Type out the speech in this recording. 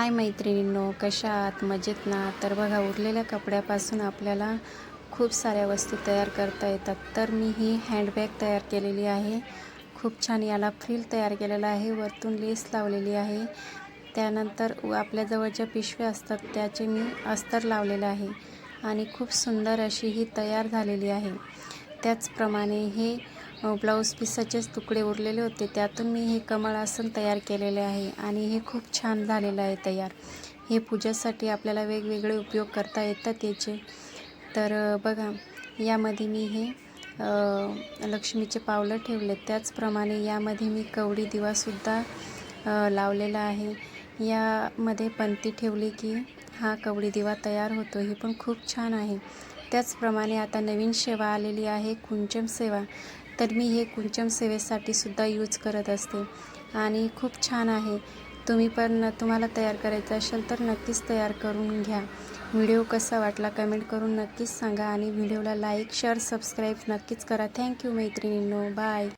हाय मैत्रिणींनो, कशा आहात? मजेत ना? तर बघा, उरलेल्या कपड्यापासून आपल्याला खूप साऱ्या वस्तू तयार करता येतात. तर मी ही हँडबॅग तयार केलेली आहे. खूप छान याला फ्रिल तयार केलेला आहे, वरतून लेस लावलेली आहे. त्यानंतर आपल्या जवळ ज्या पिशव्या असतात त्याचे मी अस्तर लावलेलं आहे आणि खूप सुंदर अशी ही तयार झालेली आहे. त्याचप्रमाणे हे ब्लाऊज पीसाचेच तुकडे उरलेले होते, त्यातून मी हे कमळ आसन तयार केलेले आहे आणि हे खूप छान झालेलं आहे तयार. हे पूजेसाठी आपल्याला वेगवेगळे उपयोग करता येतात याचे. तर बघा, यामध्ये मी हे लक्ष्मीचे पावलं ठेवले. त्याचप्रमाणे यामध्ये मी कवडी दिवासुद्धा लावलेला आहे. यामध्ये पंती ठेवली की हा कवडी दिवा तयार होतो. हे पण खूप छान आहे. त्याचप्रमाणे आता नवीन सेवा आलेली आहे, कुंचम सेवा. तर मी हे कुंचम सेवेसाठी सुद्धा यूज करत असते आणि खूप छान आहे. तुम्हाला तयार करायचं असेल तर नक्कीच तयार करून घ्या. व्हिडिओ कसा वाटला कमेंट करून नक्कीच सांगा आणि व्हिडिओला लाईक, शेअर, सबस्क्राईब नक्कीच करा. थँक्यू मैत्रिणींनो. बाय.